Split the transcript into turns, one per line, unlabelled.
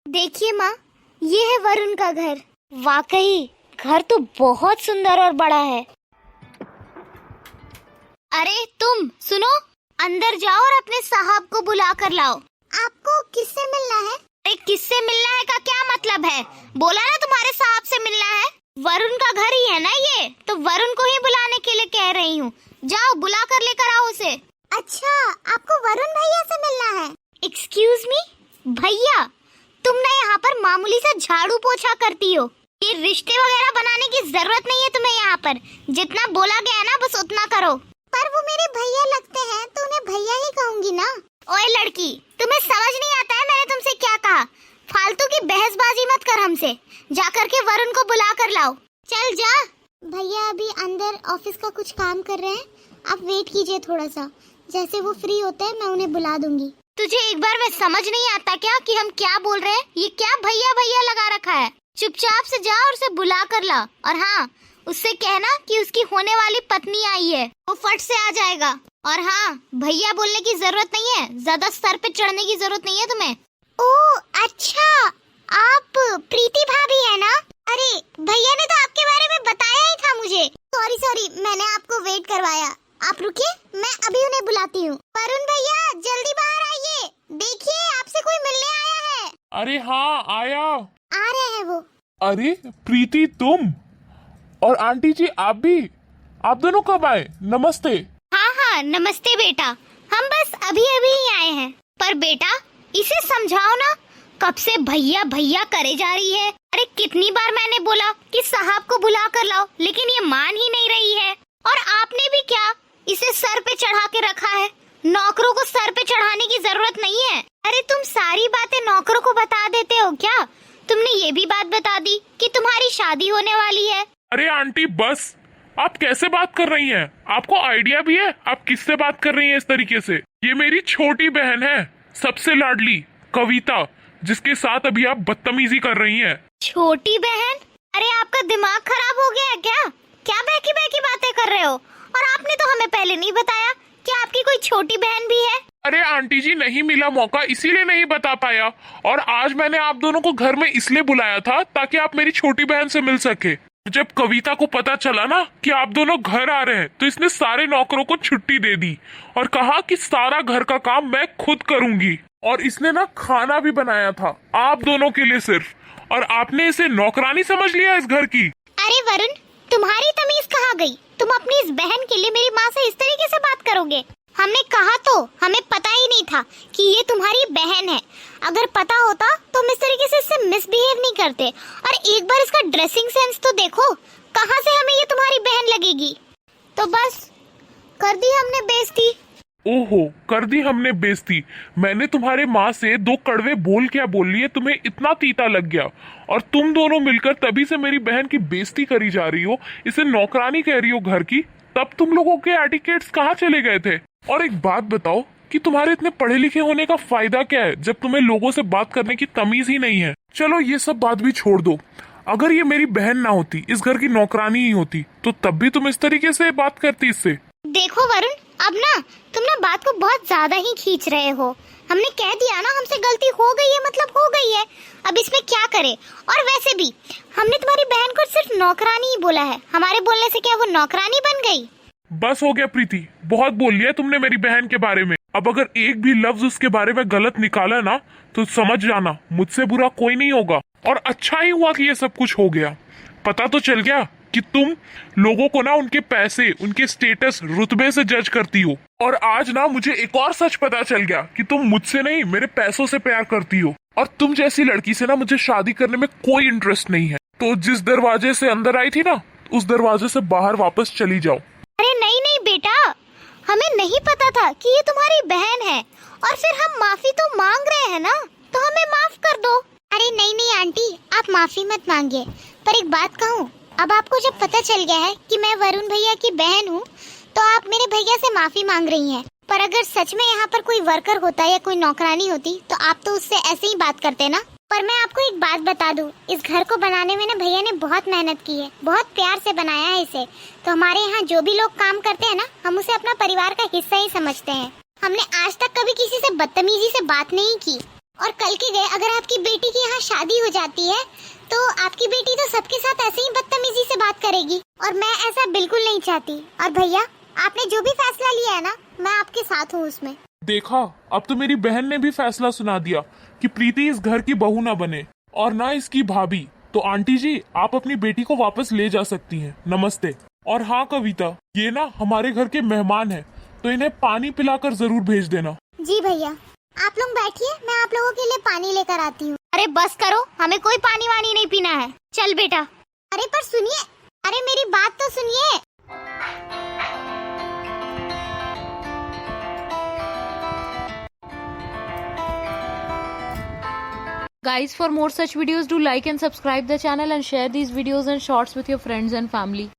देखिए माँ, ये है वरुण का घर। वाकई घर तो बहुत सुंदर और बड़ा है। अरे तुम सुनो, अंदर जाओ और अपने साहब को बुला कर लाओ। आपको किससे मिलना है? अरे किससे मिलना है का क्या मतलब है? बोला ना तुम्हारे साहब से मिलना है। वरुण का घर ही है ना ये, तो वरुण को ही बुलाने के लिए कह रही हूँ। जाओ बुला कर लेकर आओ उसे। अच्छा, आपको वरुण भैया से मिलना है? एक्सक्यूज मी भैया, तुम ना यहाँ पर मामूली सा झाड़ू पोछा करती हो। ये रिश्ते वगैरह बनाने की जरूरत नहीं है तुम्हें यहाँ पर। जितना बोला गया ना बस उतना करो। पर वो मेरे भैया लगते हैं तो उन्हें भैया ही कहूँगी ना। ओए लड़की, तुम्हें समझ नहीं आता है मैंने तुमसे क्या कहा? फालतू की बहसबाजी मत कर हमसे। जाकर के वरुण को बुला कर लाओ। चल जा। भैया अभी अंदर ऑफिस का कुछ काम कर रहे हैं, आप वेट कीजिए थोड़ा सा। जैसे वो फ्री होते हैं मैं उन्हें बुला दूंगी। तुझे एक बार में समझ नहीं आता क्या कि हम क्या बोल रहे हैं? ये क्या भैया भैया लगा रखा है? चुपचाप से जा और उसे बुला कर ला। और हाँ, उससे कहना कि उसकी होने वाली पत्नी आई है, वो फट से आ जाएगा। और हाँ, भैया बोलने की जरूरत नहीं है, ज्यादा सर पे चढ़ने की जरूरत नहीं है तुम्हें। ओह अच्छा, आप प्रीति भाभी है ना? अरे भैया ने तो आपके बारे में बताया ही था मुझे। सॉरी, मैंने आपको वेट करवाया। आप रुकिए, मैं अभी उन्हें बुलाती हूँ। वरुण भैया जल्दी बाहर आइए, देखिए आपसे कोई मिलने आया है।
अरे हाँ आया।
आ रहे हैं वो।
अरे प्रीति तुम और आंटी जी आप भी, आप दोनों कब आए? नमस्ते।
हाँ नमस्ते बेटा, हम बस अभी अभी ही आए हैं। पर बेटा इसे समझाओ ना, कब से भैया भैया करे जा रही है। अरे कितनी बार मैंने बोला कि साहब को बुला कर लाओ, लेकिन ये मान ही नहीं रही है। और आपने भी क्या इसे सर पे चढ़ा के रखा है? नौकरों को सर पे चढ़ाने की जरूरत नहीं है। अरे तुम सारी बातें नौकरों को बता देते हो क्या? तुमने ये भी बात बता दी कि तुम्हारी शादी होने वाली है।
अरे आंटी बस, आप कैसे बात कर रही हैं? आपको आइडिया भी है आप किससे बात कर रही हैं इस तरीके से? ये मेरी छोटी बहन है, सबसे लाडली कविता, जिसके साथ अभी आप बदतमीजी कर रही हैं।
छोटी बहन? अरे आपका दिमाग खराब हो गया है क्या? क्या बहकी बहकी बातें कर रहे हो? और आपने तो हमें पहले नहीं बताया कि आपकी कोई छोटी बहन भी है।
अरे आंटी जी नहीं मिला मौका, इसीलिए नहीं बता पाया। और आज मैंने आप दोनों को घर में इसलिए बुलाया था ताकि आप मेरी छोटी बहन से मिल सके। जब कविता को पता चला ना कि आप दोनों घर आ रहे हैं तो इसने सारे नौकरों को छुट्टी दे दी और कहा कि सारा घर का काम मैं खुद करूंगी। और इसने ना खाना भी बनाया था आप दोनों के लिए सिर्फ, और आपने इसे नौकरानी समझ लिया इस घर की।
अरे वरुण, तुम्हारी तमीज कहाँ गई? तुम अपनी इस बहन के लिए मेरी माँ से इस तरीके से बात करोगे? हमने कहा तो, हमें पता ही नहीं था कि ये तुम्हारी बहन है। अगर पता होता तो हम इस तरीके से इससे मिसबिहेव नहीं करते। और एक बार इसका ड्रेसिंग सेंस तो देखो, कहाँ से हमें ये तुम्हारी बहन लगेगी। तो बस कर दी हमने बेइज्जती।
ओहो, कर दी हमने बेइज्जती। मैंने तुम्हारे माँ से 2 कड़वे बोल क्या बोल लिए, तुम्हें इतना तीता लग गया। और तुम दोनों मिलकर तभी से मेरी बहन की बेइज्जती करी जा रही हो, इसे नौकरानी कह रही हो घर की। तब तुम लोगों के एटिकेट्स कहाँ चले गए थे? और एक बात बताओ कि तुम्हारे इतने पढ़े लिखे होने का फायदा क्या है जब तुम्हें लोगों से बात करने की तमीज ही नहीं है? चलो ये सब बात भी छोड़ दो। अगर ये मेरी बहन ना होती, इस घर की नौकरानी ही होती, तो तब भी तुम इस तरीके से बात करती इससे।
देखो वरुण, अब ना तुम ना बात को बहुत ज्यादा ही खींच रहे हो। हमने कह दिया ना, हमसे गलती हो गई है मतलब हो गई है। अब इसमें क्या करे? और वैसे भी हमने तुम्हारी बहन को सिर्फ नौकरानी ही बोला है, हमारे बोलने से क्या वो नौकरानी बन गई?
बस हो गया प्रीति, बहुत बोल लिया तुमने मेरी बहन के बारे में। अब अगर एक भी लफ्ज उसके बारे में गलत निकाला ना तो समझ जाना मुझसे बुरा कोई नहीं होगा। और अच्छा ही हुआ कि ये सब कुछ हो गया। पता तो चल गया कि तुम लोगों को ना उनके पैसे, उनके स्टेटस, रुतबे से जज करती हो। और आज ना मुझे एक और सच पता चल गया कि तुम मुझसे नहीं मेरे पैसों से प्यार करती हो। और तुम जैसी लड़की से ना मुझे शादी करने में कोई इंटरेस्ट नहीं है। तो जिस दरवाजे से अंदर आई थी ना, उस दरवाजे से बाहर वापस चली जाओ।
अरे नहीं बेटा, हमें नहीं पता था कि ये तुम्हारी बहन है। और फिर हम माफी तो मांग रहे हैं ना, तो हमें माफ कर दो। अरे नहीं आंटी, आप माफी मत मांगिए। पर एक बात कहूँ, अब आपको जब पता चल गया है कि मैं वरुण भैया की बहन हूँ, तो आप मेरे भैया से माफी मांग रही हैं। पर अगर सच में यहाँ पर कोई वर्कर होता या कोई नौकरानी होती तो आप तो उससे ऐसे ही बात करते ना। पर मैं आपको एक बात बता दूं, इस घर को बनाने में ना भैया ने बहुत मेहनत की है, बहुत प्यार से बनाया है इसे। तो हमारे यहाँ जो भी लोग काम करते हैं ना, हम उसे अपना परिवार का हिस्सा ही समझते हैं। हमने आज तक कभी किसी से बदतमीजी से बात नहीं की। और कल के गए अगर आपकी बेटी की यहाँ शादी हो जाती है तो आपकी बेटी तो सबके साथ ऐसे ही बदतमीजी से बात करेगी, और मैं ऐसा बिल्कुल नहीं चाहती। और भैया, आपने जो भी फैसला लिया है ना, मैं आपके साथ हूँ उसमें।
देखा, अब तो मेरी बहन ने भी फैसला सुना दिया कि प्रीति इस घर की बहू ना बने और ना इसकी भाभी। तो आंटी जी, आप अपनी बेटी को वापस ले जा सकती हैं। नमस्ते। और हाँ कविता, ये ना हमारे घर के मेहमान हैं, तो इन्हें पानी पिलाकर जरूर भेज देना।
जी भैया, आप लोग बैठिए, मैं आप लोगों के लिए पानी लेकर आती हूँ। अरे बस करो, हमें कोई पानी वानी नहीं पीना है। चल बेटा। अरे पर सुनिए, अरे मेरी बात तो सुनिए।
Guys, for more such videos, do like and subscribe the channel and share these videos and shorts with your friends and family.